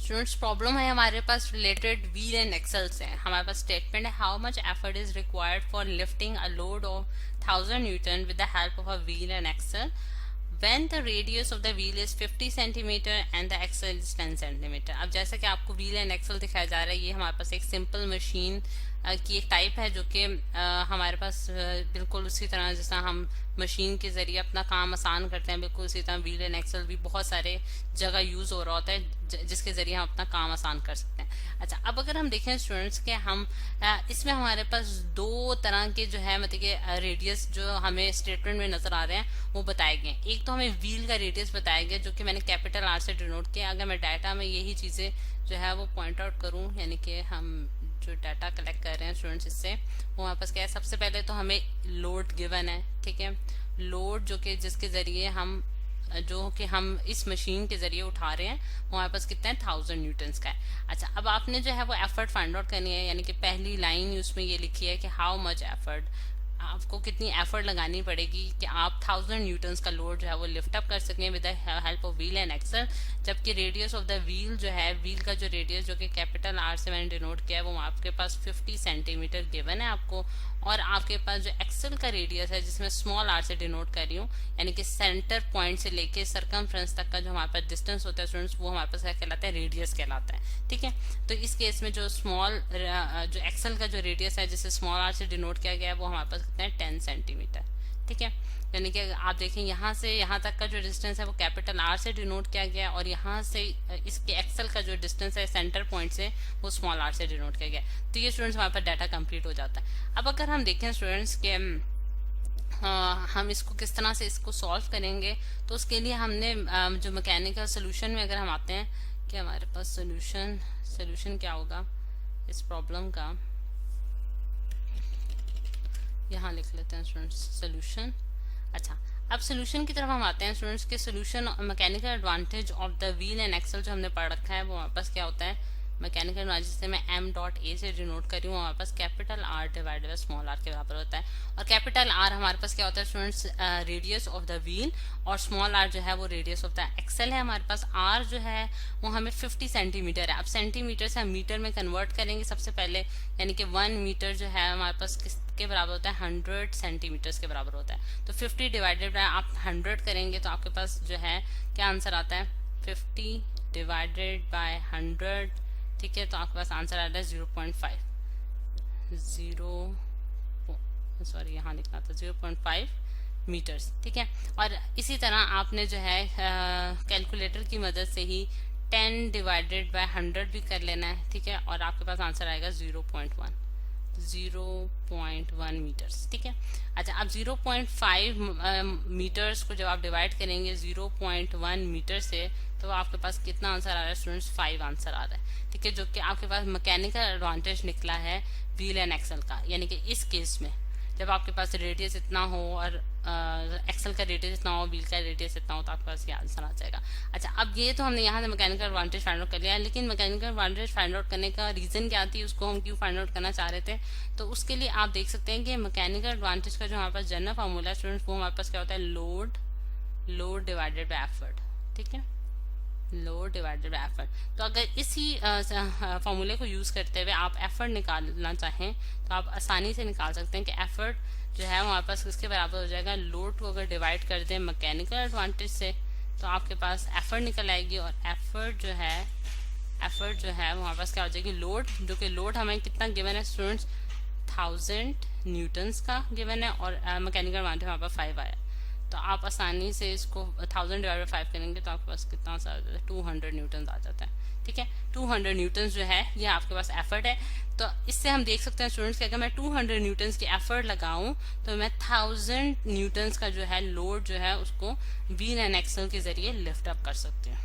Students problem है हमारे पास रिलेटेड व्हील एंड एक्सल से। हमारे पास स्टेटमेंट है how much effort is required for lifting a load of 1000 newton with the help of a wheel and axle when the radius of the wheel is 50 centimeter and the axle is 10 centimeter। अब जैसा कि आपको wheel and axle दिखाया जा रहा है, ये हमारे पास एक सिंपल मशीन की एक टाइप है जो कि हमारे पास बिल्कुल उसी तरह जैसा हम मशीन के जरिए अपना काम आसान करते हैं, बिल्कुल उसी तरह व्हील एंड एक्सल भी बहुत सारे जगह यूज हो रहा होता है जिसके जरिए हम अपना काम आसान कर सकते हैं। अच्छा, अब अगर हम देखें स्टूडेंट्स के हम इसमें हमारे पास दो तरह के जो है मतलब कि रेडियस जो हमें स्टेटमेंट में नजर आ रहे हैं वो बताए गए। एक तो हमें व्हील का रेडियस बताया गया जो कि मैंने कैपिटल आर से डिनोट किया। अगर मैं डाटा में यही चीजें जो है वो पॉइंट आउट करूं, यानी कि हम जो डाटा कलेक्ट कर रहे हैं स्टूडेंट्स इससे, वो हमारे पास क्या है, सबसे पहले तो हमें लोड गिवन है, ठीक है। लोड जो कि जिसके जरिए हम इस मशीन के जरिए उठा रहे हैं वो हमारे पास कितना है, 1000 न्यूटन का है। अच्छा, अब आपने जो है वो एफर्ट फाइंड आउट करनी है, यानी कि पहली लाइन उसमें ये लिखी है कि हाउ मच एफर्ट, आपको कितनी एफर्ट लगानी पड़ेगी कि आप 1000 न्यूटन का लोड जो है वो लिफ्ट अप कर सकें with the help of wheel and axle. जबकि रेडियस ऑफ द व्हील जो है, व्हील का जो रेडियस जो कि कैपिटल आर से मैंने डिनोट किया है वो आपके पास 50 सेंटीमीटर गिवन है आपको, और आपके पास जो एक्सल का रेडियस है जिसमें स्मॉल आर से डिनोट कर रही हूँ, यानी कि सेंटर पॉइंट से लेके सरकमफ्रेंस तक का जो हमारे पास डिस्टेंस होता है स्टूडेंट्स, वो हमारे पास क्या कहलाता है, रेडियस कहलाता है, ठीक है। तो इस केस में जो जो एक्सल का जो रेडियस है जिसे स्मॉल आर से डिनोट किया गया है वो हमारे पास कितना है, 10 सेंटीमीटर, ठीक है। यानी कि आप देखें यहाँ से यहाँ तक का जो डिस्टेंस है वो कैपिटल आर से डिनोट किया गया, और यहाँ से इसके एक्सल का जो डिस्टेंस है सेंटर पॉइंट से वो स्मॉल आर से डिनोट किया गया। तो ये स्टूडेंट्स हमारे पास डाटा कंप्लीट हो जाता है। अब अगर हम देखें स्टूडेंट्स के हम इसको किस तरह से इसको सॉल्व करेंगे, तो उसके लिए हमने जो मैकेनिकल सोल्यूशन में अगर हम आते हैं कि हमारे पास सोल्यूशन क्या होगा इस प्रॉब्लम का, यहाँ लिख लेते हैं स्टूडेंट्स सोल्यूशन। अच्छा, अब सोल्यूशन की तरफ हम आते हैं स्टूडेंट्स के। Solution mechanical advantage of the wheel and axle जो हमने पढ़ रखा है वो हमारे पास क्या होता है, मैकेनिकल एडवांटेज से मैं m डॉट a से डिनोट कर रही हूँ, हमारे पास capital R divided by small r के बराबर होता है। और कैपिटल R हमारे पास क्या होता है students, radius of the wheel, और स्मॉल r जो है वो रेडियस ऑफ द एक्सल है। हमारे पास R जो है वो हमें 50 सेंटीमीटर है। अब सेंटीमीटर से हम मीटर में कन्वर्ट करेंगे सबसे पहले, यानी कि 1 मीटर जो है हमारे पास के बराबर होता है 100 सेंटीमीटर के बराबर होता है। तो 50 डिवाइडेड बाय आप 100 करेंगे तो आपके पास जो है क्या आंसर आता है, 50 डिवाइडेड बाय 100, ठीक है। तो आपके पास आंसर आ रहा है 0.5, यहाँ लिखना था 0.5 मीटर्स, ठीक है। और इसी तरह आपने जो है कैलकुलेटर की मदद से ही 10 डिवाइडेड बाय 100 भी कर लेना है, ठीक है। और आपके पास आंसर आएगा 0.1 मीटर्स, ठीक है। अच्छा, अब 0.5 मीटर्स को जब आप डिवाइड करेंगे 0.1 मीटर से, तो आपके पास कितना आंसर आ रहा है स्टूडेंट्स, 5 आंसर आ रहा है, ठीक है। जो कि आपके पास मैकेनिकल एडवांटेज निकला है व्हील एंड एक्सल का, यानी कि इस केस में जब आपके पास रेडियस इतना हो और एक्सल का रेडियस इतना हो, व्हील का रेडियस इतना हो, तो आपके पास ये आंसर आ जाएगा। अच्छा, अब ये तो हमने यहाँ से मैकेनिकल एडवांटेज फाइंड आउट कर लिया है, लेकिन मैकेनिकल एडवांटेज फाइंड आउट करने का रीजन क्या थी, उसको हम क्यों फाइंड आउट करना चाह रहे थे, तो उसके लिए आप देख सकते हैं कि मैकेनिकल एडवांटेज का जो हमारे पास जनरल फार्मूला है स्टूडेंट्स, वो हमारे पास क्या होता है, लोड डिवाइडेड बाय एफर्ट, ठीक है, लोड डिवाइडेड बाय एफर्ट। तो अगर इसी फॉर्मूले को यूज करते हुए आप एफर्ट निकालना चाहें तो आप आसानी से निकाल सकते हैं कि एफर्ट जो है हमारे पास किसके बराबर हो जाएगा, लोड को अगर डिवाइड कर दें मैकेनिकल एडवांटेज से तो आपके पास एफर्ट निकल आएगी, और एफर्ट जो है वो हमारे पास क्या हो जाएगी, लोड, जो कि लोड हमें कितना गिवन है स्टूडेंट्स, 1000 न्यूटन्स का गिवन है, और मैकेनिकल एडवांटेज हमारे पास 5 आया। तो आप आसानी से इसको 1000 डिवाइडेड 5 करेंगे तो आपके पास कितना आ जाता है, 200 न्यूटन आ जाता है, ठीक है। 200 न्यूटन जो है ये आपके पास एफर्ट है। तो इससे हम देख सकते हैं स्टूडेंट्स कि अगर मैं 200 न्यूटन की एफर्ट लगाऊं तो मैं 1000 न्यूटन का जो है लोड जो है उसको व्हील एंड एक्सल के जरिए लिफ्ट अप कर सकती हूँ,